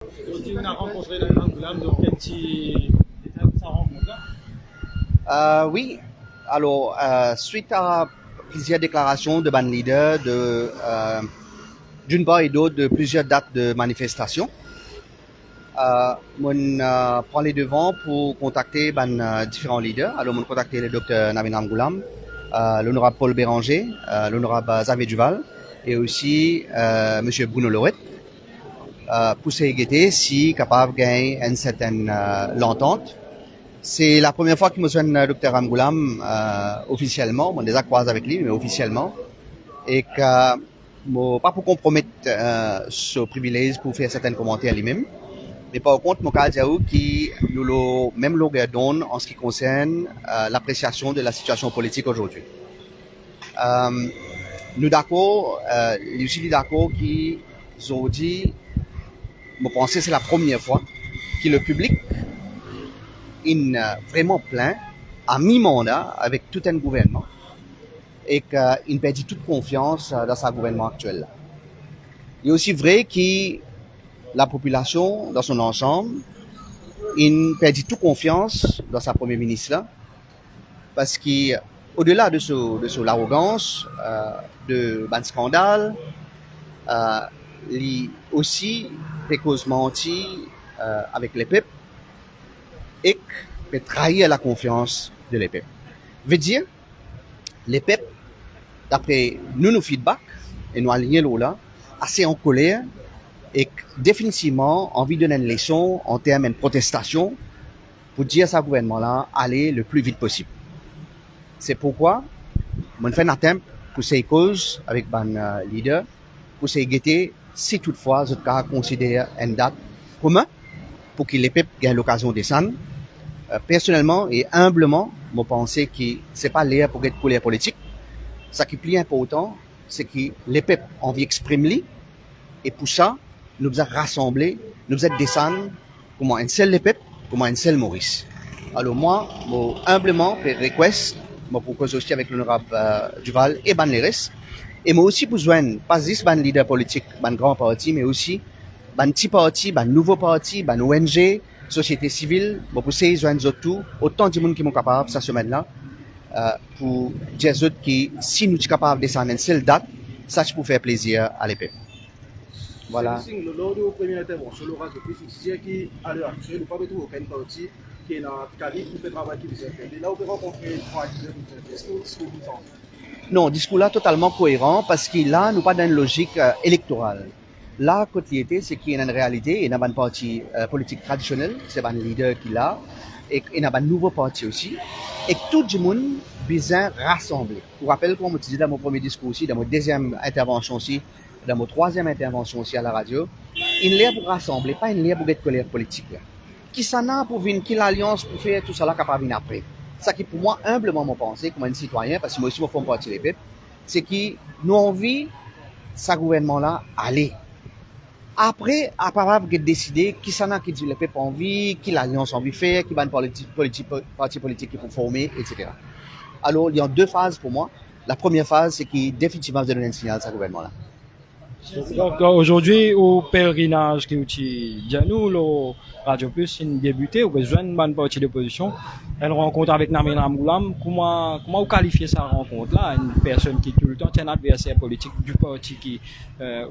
Aujourd'hui, on a rencontré Nabil Ghulam, donc un petit détail de sa rencontre-là. Oui, alors, suite à plusieurs déclarations de ban leader, d'une part et d'autre, de plusieurs dates de manifestation, on prend les devants pour contacter différents leaders. Alors, on a contacté le docteur Nabil Ghulam, l'honorable Paul Béranger, l'honorable Xavier Duval, et aussi monsieur Bruno Loret, pour s'aider si capable de gagner une certaine l'entente. C'est la première fois qu'il me sonne Dr Ramgoulam officiellement. On déjà croisé avec lui, mais officiellement. Et que pas pour compromettre ce privilège pour faire certains commentaires lui-même. Mais par contre, mon cas qui nous le même longueur d'onde en ce qui concerne l'appréciation de la situation politique aujourd'hui. Nous d'accord, je suis d'accord qu'aujourd'hui, je pense que c'est la première fois que le public vraiment plein à mi-mandat avec tout un gouvernement et qu'il perd toute confiance dans sa gouvernement actuel. Il est aussi vrai que la population dans son ensemble, il perd toute confiance dans sa première ministre là, parce qu'au-delà de l'arrogance, de ban scandale, il aussi fait cause menti avec les peuples et peut trahir la confiance de les peuples. Veut dire, les peuples, d'après nos feedbacks, et nous alignons là, assez en colère et définitivement envie de donner une leçon en termes de protestation pour dire à ce gouvernement-là aller le plus vite possible. C'est pourquoi on fait un attempt pour ces causes avec les leaders, pour ces guetter si toutefois je considère une date commune pour que les peuples aient l'occasion de descendre. Personnellement et humblement, je pense que ce n'est pas l'air pour être colère politique. Ce qui est plus important, c'est que les peuples ont envie d'exprimer et pour ça, nous avons rassemblé, nous avons descendu comme un seul les peuples, comme un seul Maurice. Alors moi, humblement, je request, je propose aussi avec l'honorable Duval et Ban Leres, et moi aussi besoin, pas juste ban leader politique, ban grand parti, mais aussi ban petit parti, ban nouveau parti, ban ONG, société civile, je pour ces tout, autant de monde qui sont capables cette semaine-là, pour dire que si nous sommes capables de descendre une seule date, ça peut faire plaisir à l'épée. Voilà. Le lors de la première intervention, le reste de plus, c'est qui, à l'heure actuelle, nous ne pouvons pas aucun parti qui est dans le Cali pour faire travail qui vous a fait. Là, on peut rencontrer trois leaders. Est-ce que vous pensez? Non, discours là totalement cohérent parce que là, nous pas dans une logique électorale. Là, côté était, c'est qu'il y a une réalité, il y a un parti politique traditionnel, c'est un leader qui l'a, et il y a un nouveau parti aussi, et tout le monde besoin rassembler. Je vous rappelle, comme je disais dans mon premier discours aussi, dans mon deuxième intervention aussi, dans mon troisième intervention aussi à la radio, il est là pour rassembler, pas une là pour être colère politique. Qui s'en a pour venir, qui l'alliance pour faire tout ça là capable venir après. Ça qui pour moi, humblement, mon pensée, comme un citoyen, parce que moi aussi, je fais partie des peuples, c'est que nous envie, ce gouvernement-là, aller. Après, à part de décider qui s'en a qui dit le peuple envie, qui l'alliance envie faire, qui va une parti politique qui faut former, etc. Alors, il y a deux phases pour moi. La première phase, c'est qui définitivement donne un signal à ce gouvernement-là. Donc aujourd'hui, au pèlerinage qui est nous, le Radio Plus, une débutée, ou besoin de bonne partie d'opposition, elle rencontre avec Nabil Ghulam. Comment vous qualifiez sa rencontre-là? Une personne qui tout le temps est un adversaire politique du parti qui est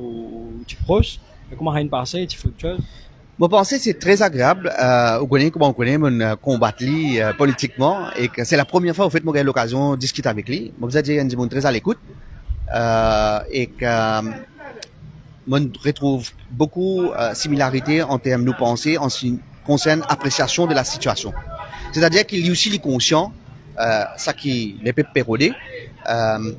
proche. Comment elle passe? Il faut autre chose? Je pense que c'est très agréable. Vous connaissez comment on connaît mon combattre lui politiquement et que c'est la première fois au fait que j'ai l'occasion de discuter avec lui. Je vous ai dit un très à l'écoute et que on retrouve beaucoup de similarités en termes de pensée en ce qui concerne l'appréciation de la situation. C'est-à-dire qu'il est aussi conscient ça qui les peut péroder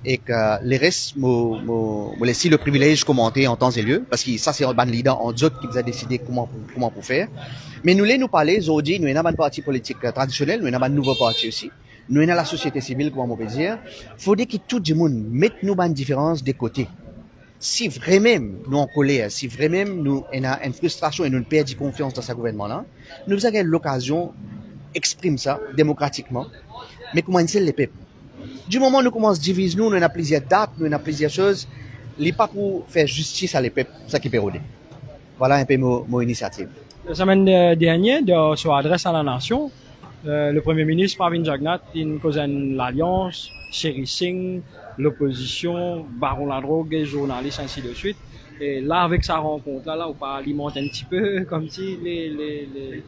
et que les restes me laissent le privilège de commenter en temps et lieu parce que ça c'est un ban leader en d'autres qui vous a décidé comment pour faire. Mais nous parler aujourd'hui, nous avons un parti politique traditionnel, nous avons un nouveau parti aussi. Nous avons la société civile, comment on peut dire. Il faudrait que tout le monde mette nous une différence de côté. Si vraiment nous en colère, si vraiment nous avons une frustration et nous perdons confiance dans ce gouvernement-là, nous avons l'occasion d'exprimer ça démocratiquement, mais comment c'est les peuples. Du moment où nous commençons à diviser, nous avons plusieurs dates, nous avons plusieurs choses, ce n'est pas pour faire justice à les peuples, ça qui est pérodé. Voilà un peu mon initiative. La semaine dernière, dans son adresse à la nation, le Premier ministre Pravin Jagnnath il causé l'alliance, Sherry Singh, l'opposition, Baron la drogue, les journalistes, ainsi de suite. Et là, avec sa rencontre-là, on peut alimenter un petit peu comme si les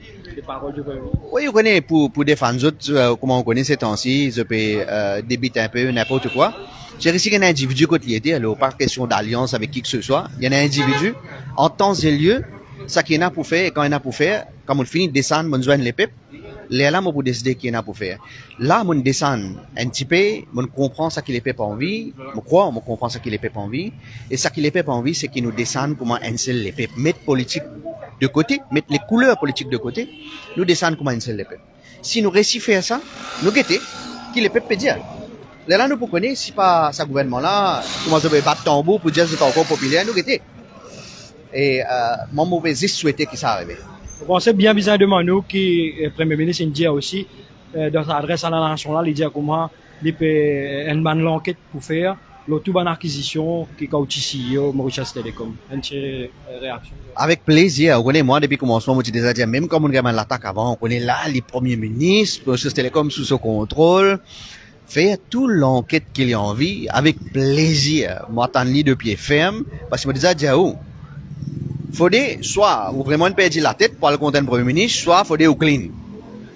paroles du Premier ministre. Oui, on connaît, pour défendre les autres, comment on connaît ces temps-ci, je peux débiter un peu n'importe quoi. J'ai réussi qu'il y a un individu côté l'idée, alors pas question d'alliance avec qui que ce soit. Il y a un individu, en temps et lieu, ça qu'il y en a pour faire, et quand il y en a pour faire, quand on finit de descendre, on joint les pipes, là, moi, pour décider qu'il y en a pour faire. Là, on descend un petit peu, on comprend ça qu'il est pas envie, on comprend ça qu'il est pas envie, et ça qu'il est pas envie, c'est qu'il nous descend comment un seul les pipes, mettre politique de côté, mettre les couleurs politiques de côté, nous descendre comment un seul les pipes. Si nous réussissons faire ça, nous guetter, qu'il les pipes peut dire. Là, nous pour connaître, si pas ce gouvernement-là, comment ça peut battre tambour pour dire que c'est encore populaire, nous guetter. Et, mon mauvais souhaiter que ça arrive. Vous pensez bien bizarre de Manu qui le Premier ministre Indien aussi, dans sa adresse à la nation là, il dit comment il peut une bonne enquête pour faire, l'autre bonne acquisition qui est ici au Mauritius Telecom. Une réaction. Avec plaisir. On connaît moi depuis le commencement, moi, j'ai déjà dit, même comme on regarde l'attaque avant, on connaît là les premiers ministres, Mauritius Telecom sous son contrôle. Faire toute l'enquête qu'il a envie, avec plaisir. Moi, t'en lis de pied ferme, parce que moi, déjà dit, oh, faudrait soit ou vraiment perdre la tête pour le compte d'un premier ministre, soit faudrait ou clean.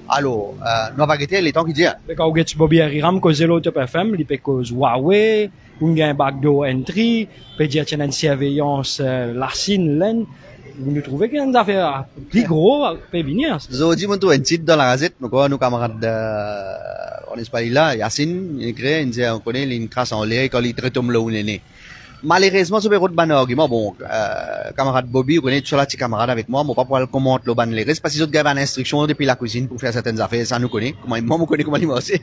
Alors, nous va guetter les temps qui disent. Quand vous êtes Bobby Hariram, cause l'autre FM, il peut cause Huawei, ou un backdoor entry, peut dire qu'il y a une surveillance, la Chine, l'Inde. Vous nous trouvez qu'il y a une affaire plus gros, peut venir. Je dis, moi, tout un titre dans la gazette, nos camarades, on est pas là, Yacine, il écrit, il dit, on connaît, une crasse en l'air, quand il traite comme l'eau, il est. Malheureusement, ce bureau de ban argument, bon, camarade Bobby, vous connaissez tout la petite camarade avec moi, moi pas pour comment le ban les restes, parce que les autres gars ont l'instruction depuis la cuisine pour faire certaines affaires, ça nous connaît, moi, on connaît comment il m'a aussi.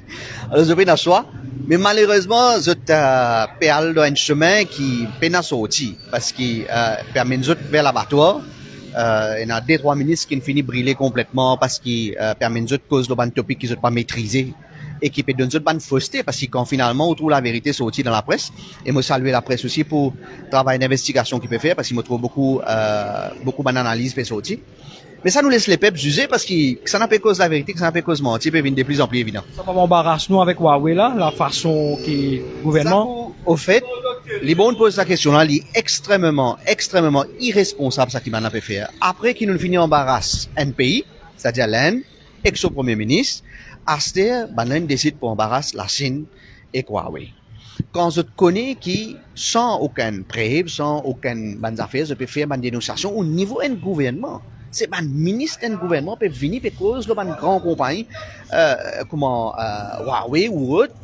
Alors, je vais dans choix. Mais malheureusement, je perds dans un chemin qui peine à sortir, parce qu'il, permet nous vers l'abattoir, il y a 2-3 ministres qui finissent brûler complètement parce qu'il, permet nous cause le ban topic qu'ils n'ont pas maîtrisé. Et qui peut donner une bonne fausseté parce que quand finalement on trouve la vérité sortie dans la presse et moi saluer la presse aussi pour le travail d'investigation qu'il peut faire parce qu'il me trouve beaucoup d'analyses peut sortir mais ça nous laisse les peuples juger parce que ça n'a pas cause la vérité que ça n'a pas cause mentir peut venir de plus en plus évident. Ça va m'embarrasser nous avec Huawei là la façon qui gouvernement ça, au fait les bons posent la question là il est extrêmement irresponsable ça qu'il m'a fait faire après qu'il nous finit embarrasse un pays c'est-à-dire l'Inde et son premier ministre Aster, Banane décide pour embarrasser la Chine et Huawei. Quand je connais qui, sans aucun preuve, sans aucune bonne affaire, je peux faire une dénonciation au niveau d'un gouvernement. C'est un ministre d'un gouvernement peut venir pour cause de une grande compagnie, Huawei ou autre,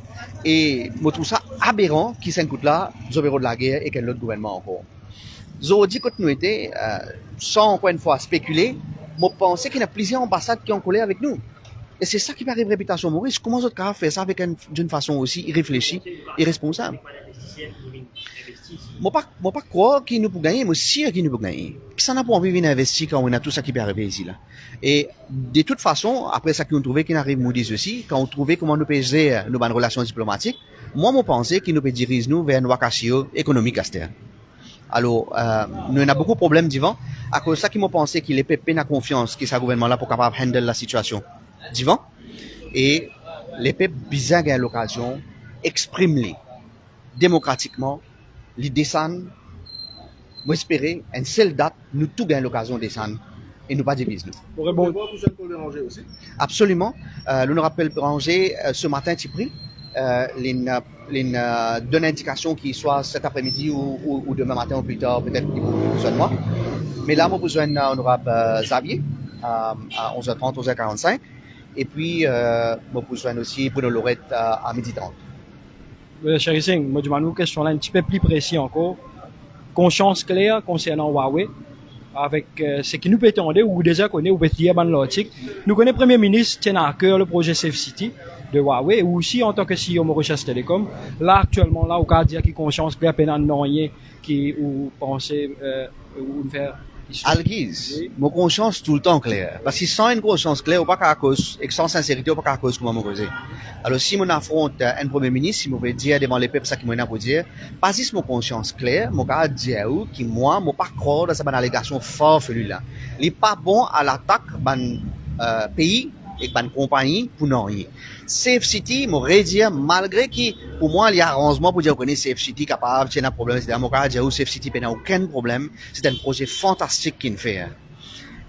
et je trouve ça aberrant qui s'écoute là, le bureau de la guerre et quel autre gouvernement encore. Je dis que nous étions, sans encore une fois spéculer, je pensais qu'il y a plusieurs ambassades qui ont collé avec nous. Et c'est ça qui va arriver réputation Maurice. Comment vous avez fait ça avec d'une façon aussi irréfléchie, irresponsable? Moi pas croire qu'il nous peut gagner, mais sûr qu'il nous peut gagner. Ça n'a pas envie de venir investir quand on a tout ça qui peut arriver ici là. Et de toute façon, après ça qu'on trouvait qu'il arrive Moody's aussi, quand on trouvait comment nous peut gérer nos bonnes relations diplomatiques, moi pensais qu'il nous peut diriger nous vers une vacation économique à terre. Alors, nous avons beaucoup de problèmes d'ivant. À cause de ça, qui m'ont pensé qu'il est peine à confiance que ce gouvernement là pour capable handle la situation. Divan et les peuples bizarres ont l'occasion exprimer démocratiquement les descendre moi espérer une seule date nous tous gagnons l'occasion de descendre et nous pas diviser nous absolument l'honorable Béranger ce matin tu pris donne indication qu'il soit cet après-midi ou demain matin ou plus tard peut-être qu'il a besoin de moi mais là moi besoin d'honorable Xavier à 11h30 11h45 et puis, moi, je besoin aussi Bruno Lorette à 12h30. Sherry Singh, moi, je me question là un petit peu plus précis encore. Conscience claire concernant Huawei, avec ce qui nous peut attendre, ou déjà connaît, ou peut dire dans l'article. Nous connaissons le Premier ministre, tient à cœur le projet Safe City de Huawei, ou aussi en tant que CEO Mauritius Telecom. Là, actuellement, là, au cas dire qu'il conscience claire, pénal non rien, qui, ou penser, ou faire Algiz, mon conscience tout le temps claire. Parce que sans une conscience claire, ou pas qu'à cause, et sans sincérité, ou pas qu'à cause comment me causer. Alors, si on affronte un premier ministre, si on veut dire devant les peuples, ça qui m'a pour dire, pas si mon conscience claire, mon gars dire qui moi, mon pas croire dans cette allégation fort, celui-là. Il est pas bon à l'attaque, pays, et ban compagnie pour non rien. Safe City m'aurait dit malgré que pour moi il y a arrangement pour dire qu'on est Safe City capable c'est un problème c'est mon cas dire Safe City n'a aucun problème c'est un projet fantastique qu'il fait.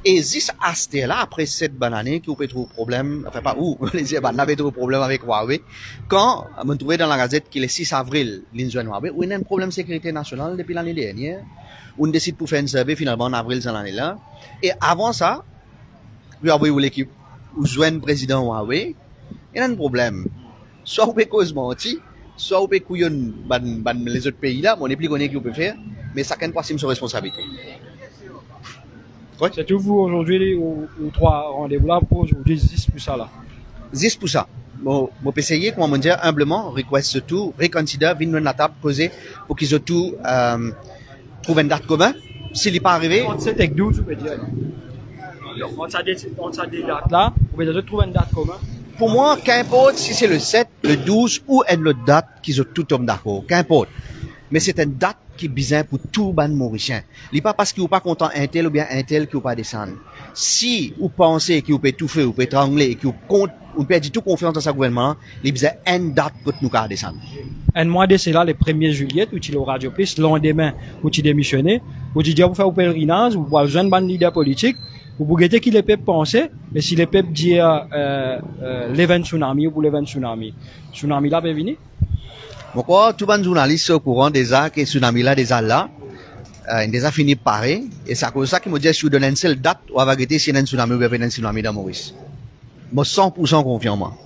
Et juste à ce là après cette bonne année qui peut trouver problème enfin pas où les dire bah n'avait trop problème avec Huawei quand me trouvé dans la gazette qu'il est 6 avril l'injoint Huawei où il y a un problème de sécurité nationale depuis l'année dernière on décide pour faire un survey finalement en avril cette année là et avant ça Huawei ou l'équipe ou joindre président Huawei, il y a un problème. Soit on peut cause menti, soit on peut couillonner les autres pays là, mais on n'est plus connu qui peut faire, mais chacun passe sur responsabilité. Ouais. C'est tout vous aujourd'hui, ou 3 rendez-vous là, pour aujourd'hui 10 pour ça là. 10 pour ça. Bon, je peux essayer, comment dire, humblement, request tout, reconsider, venir la table, poser, pour qu'ils aient tout, trouvent une date commune. S'il n'est pas arrivé. Entre 7 et 12, vous pouvez dire. On s'est des dates là, vous pouvez déjà trouver une date commune. Pour moi, qu'importe si c'est le 7, le 12 ou une autre date qu'ils ont tout homme d'accord, qu'importe. Mais c'est une date qui est bizarre pour tout ban mauricien. Il n'est pas parce qu'il n'est pas content un tel ou bien un tel qui ne pas descendre. Si vous pensez qu'il peut tout faire, vous peut étrangler et qu'il vous perdez toute confiance dans sa gouvernement, il y a une date pour nous descendre. Un mois de c'est là, le 1er juillet, où tu es au Radio Plus, le lendemain, où tu démissionné, où tu dis, vous faire un pèlerinage, vous pouvez jeune ban leader politique, vous pouvez dire qu'il est peuples penser, mais si les peuples disent, l'événement tsunami ou pour l'événement tsunami là, peut venir? Pourquoi tout le monde journaliste au courant déjà que tsunami là déjà là, déjà fini de parler, et c'est à cause de ça qu'il me dit si vous donnez une seule date, ou à vérité si il y a un tsunami ou bien un tsunami dans Maurice. Moi 100% confiant moi.